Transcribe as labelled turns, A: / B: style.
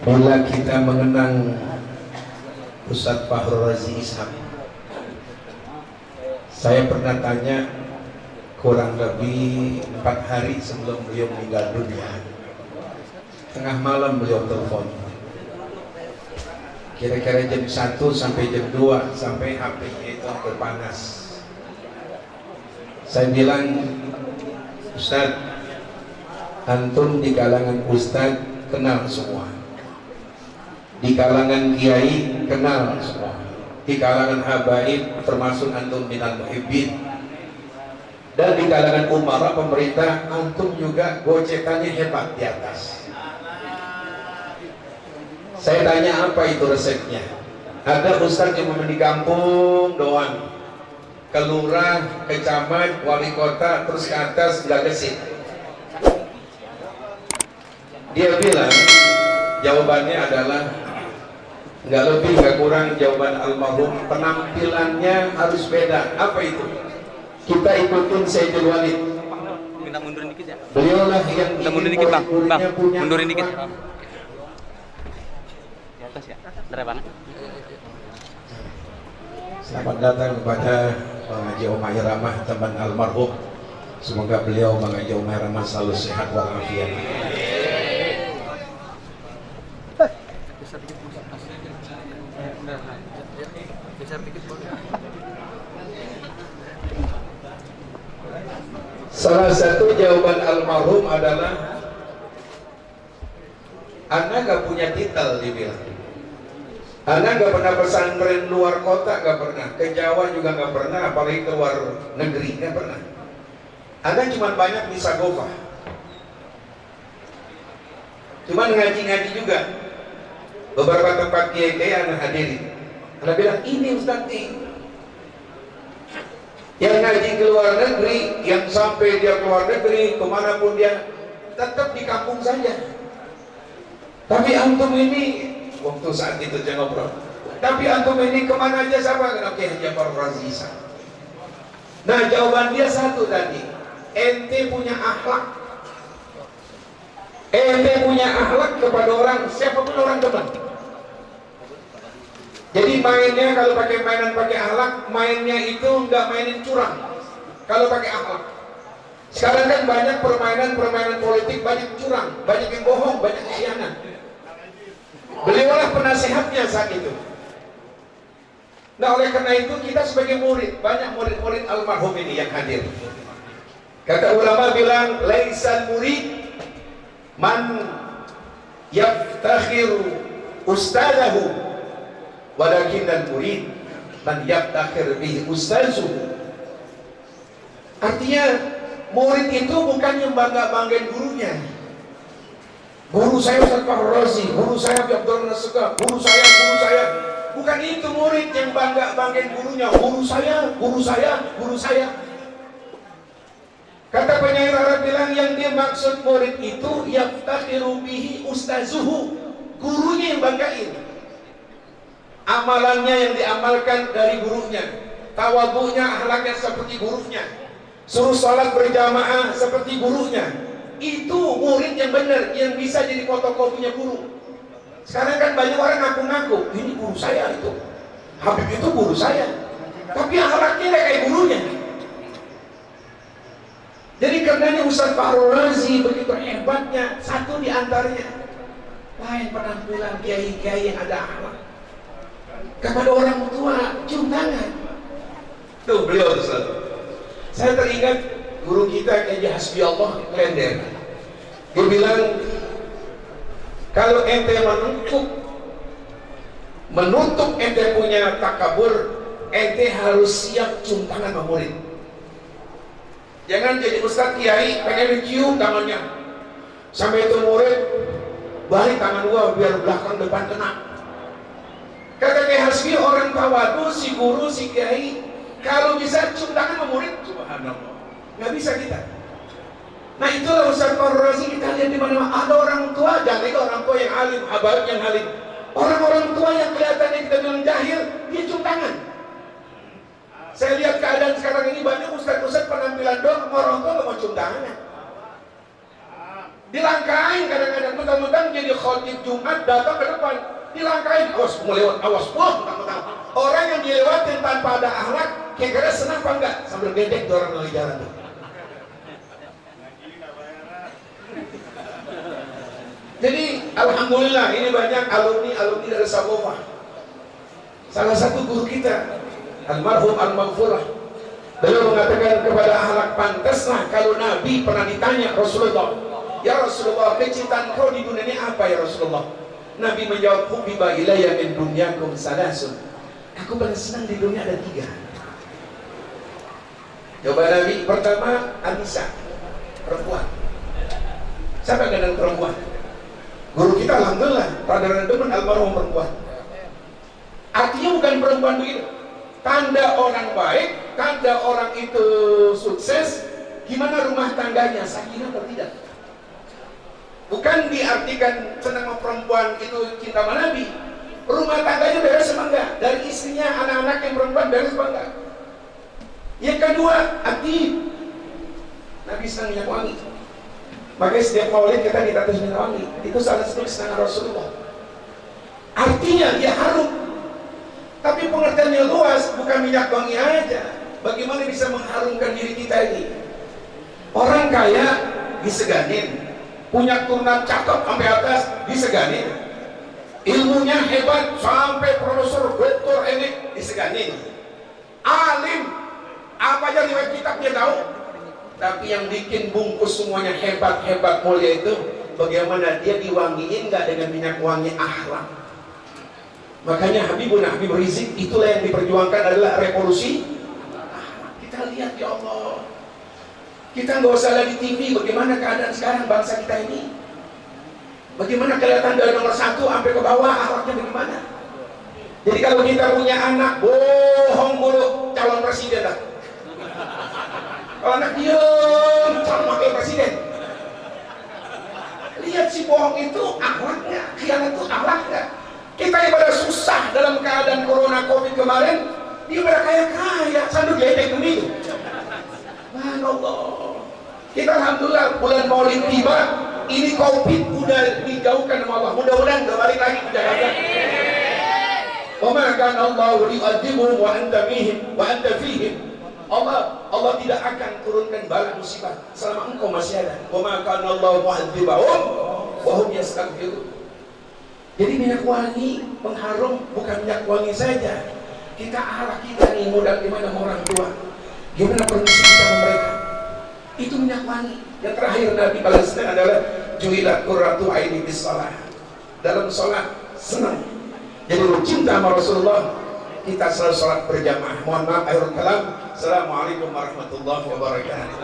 A: Bila kita mengenang Ustadz Fakhrul Razi Ishak, saya pernah tanya kurang lebih 4 hari sebelum beliau meninggal dunia. Tengah malam beliau telepon, kira-kira jam 1 sampai jam 2, sampai HP-nya itu berpanas. Saya bilang, Ustadz, antum di kalangan Ustadz kenal semua, di kalangan kiai kenal semua, di kalangan habaib termasuk antum minal muhibbin, dan di kalangan umara pemerintah antum juga gocekannya hebat di atas. Saya tanya, apa itu resepnya? Ada ustadz yang di kampung doang, ke lurah, ke camat, wali kota, terus ke atas nggak gesit. Dia bilang jawabannya adalah nggak lebih nggak kurang jawaban almarhum, penampilannya harus beda. Apa itu? Kita ikutin Sayyidul Walid.
B: Minta mundurin dikit ya.
A: Beliau lah yang
B: minta mundurin dikit bang, mundurin dikit. Di atas ya, dari mana?
A: Selamat datang kepada Bang Haji Omah Iramah, teman almarhum. Semoga beliau Bang Haji Omah Iramah selalu sehat walafiat. Salah satu jawaban almarhum adalah, Anda gak punya titel, dibilang. Anda gak pernah pesantren luar kota, gak pernah. Ke Jawa juga gak pernah, apalagi ke luar negeri, gak pernah. Anda cuma banyak di Sagofah, cuma ngaji-ngaji juga. Beberapa tempat kiai-kiai Anda hadiri. Anda bilang, ini Ustaz yang ngaji ke luar negeri, yang sampai dia ke luar negeri, kemanapun dia, tetap di kampung saja. Tapi antum ini, waktu saat itu saya ngobrol, tapi antum ini kemana aja sama? Oke, Haji Fakhrul Razi Ishak. Nah, jawaban dia satu tadi, ente punya akhlak. Ente punya akhlak kepada orang, siapapun orang teman. Jadi mainnya kalau pakai mainan pakai akhlak, mainnya itu nggak mainin curang. Kalau pakai akhlak. Sekarang kan banyak permainan politik, banyak curang, banyak yang bohong, banyak yang khianat. Beliaulah penasehatnya saat itu. Nah, oleh karena itu kita sebagai murid, banyak murid-murid almarhum ini yang hadir. Kata ulama bilang, laisal murid man yaftakhiru ustadahu, walakinnal murid man yaftakhir bihi ustazuhu. Artinya murid itu bukan yang bangga-banggain gurunya. Guru saya Ustaz Fakhrul Razi, guru saya Abdul Nasegah, guru saya. Bukan itu murid yang bangga-banggain gurunya. Guru saya. Kata penyair Arab bilang, yang dia maksud murid itu yaftakhiru bihi ustazuhu, gurunya yang banggain. Amalannya yang diamalkan dari gurunya, tawadhu'nya, akhlaknya seperti gurunya, suruh salat berjamaah seperti gurunya. Itu murid yang benar, yang bisa jadi fotokopinya guru. Sekarang kan banyak orang ngaku-ngaku, ini guru saya itu, Habib itu guru saya, tapi akhlaknya nggak kayak gurunya. Jadi karenanya Ustaz Fakhrul Razi begitu hebatnya, satu di antaranya, lain penampilan kiai-kiai yang ada akhlak. Kepada orang tua, cium tangan. Tuh beliau Ustaz. Saya teringat guru kita Kiai Hasbi Allah Klender. Dia bilang, kalau ente menutup ente punya takabur, ente harus siap cium tangan sama murid. Jangan jadi Ustaz Kiai pengen dicium tangannya, sampai itu murid balik tangan gua biar belakang depan kena. Kata Kiai Hasbi, orang tawadu, si guru, si kiai, kalau bisa cium tangan sama murid, subhanallah, nggak bisa kita. Nah itulah Ustaz Fakhrul Razi, kita lihat di mana ada orang tua, jangan itu orang tua yang alim, habaib yang alim. Orang-orang tua yang kelihatannya kita bilang jahil, dia cium tangan. Saya lihat keadaan sekarang ini banyak ustaz-ustaz penampilan doang, orang tua nggak mau cium tangan. Dilangkain kadang-kadang mentang-mentang jadi khotib Jumat datang ke depan, dilangkain, awas melewat, awas mentang-mentang orang yang dilewatin tanpa ada akhlak, kira-kira senang apa enggak? Sambil gedek orang lagi jalan tuh. Jadi alhamdulillah ini banyak alumni dari Sabofah. Salah satu guru kita almarhum al-maghfurah, beliau mengatakan kepada akhlak pantaslah kalau Nabi pernah ditanya Rasulullah, ya Rasulullah, kecintaan kau di dunia ini apa ya Rasulullah? Nabi menjawab, hubbiba ilayya min dunyakum salasun. Aku paling senang di dunia ada 3. Coba Nabi, pertama Anissa, perempuan. Siapa yang dengan perempuan? Guru kita alhamdulillah rada-rada demen almarhum perempuan. Artinya bukan perempuan begitu. Tanda orang baik, tanda orang itu sukses, gimana rumah tangganya, sakinah atau tidak? Bukan diartikan senang sama perempuan itu cinta sama Nabi. Rumah tangganya beres apa enggak? Dari istrinya, anak-anak yang perempuan beres apa enggak? Yang kedua, aktif. Nabi senang minyak wangi. Makanya setiap maulid kita ditatus minyak wangi. Itu salah satu kesenangan Rasulullah. Artinya dia harum. Tapi pengertiannya luas, bukan minyak wangi aja. Bagaimana bisa mengharumkan diri kita ini? Orang kaya diseganin, punya turunan cakep sampai atas diseganin, ilmunya hebat sampai profesor doktor ini diseganin, alim apa aja riwayat kitabnya tahu. Tapi yang bikin bungkus semuanya hebat mulia itu bagaimana dia diwangiin nggak dengan minyak wangi akhlak. Makanya Habibun Habib Rizik itulah yang diperjuangkan adalah revolusi. Kita lihat ya Allah, kita nggak usah lihat di TV bagaimana keadaan sekarang bangsa kita ini. Bagaimana kelihatan dari nomor 1 sampai ke bawah akhlaknya bagaimana. Jadi kalau kita punya anak bohong mulu calon presiden lah. Kalau anak diem calon wakil presiden. Lihat si bohong itu akhlaknya, khianat itu akhlaknya. Kita yang pada susah dalam keadaan corona covid kemarin, dia pada kaya-kaya, sanduk ledek begitu. Allah. Kita alhamdulillah bulan Maulid tiba, ini covid udah dijauhkan sama Allah. Mudah-mudahan udah balik lagi ke Jakarta. Wa ma kana Allahu liyu'adzibuhum wa anta fihim. Allah tidak akan turunkan bala musibah selama engkau masih ada. Wa ma kana Allahu mu'adzibahum wa hum yastaghfirun. Jadi minyak wangi pengharum bukan minyak wangi saja. Kita arah kita nih modal gimana sama orang tua, gimana permisi kita sama mereka. Itu minyak wangi. Yang terakhir Nabi balaskan adalah ju'ilat qurratu aini bis shalah. Dalam sholat senang. Jadi lu cinta sama Rasulullah, kita selalu sholat berjamaah. Mohon maaf akhirul kalam. Assalamualaikum warahmatullahi wabarakatuh.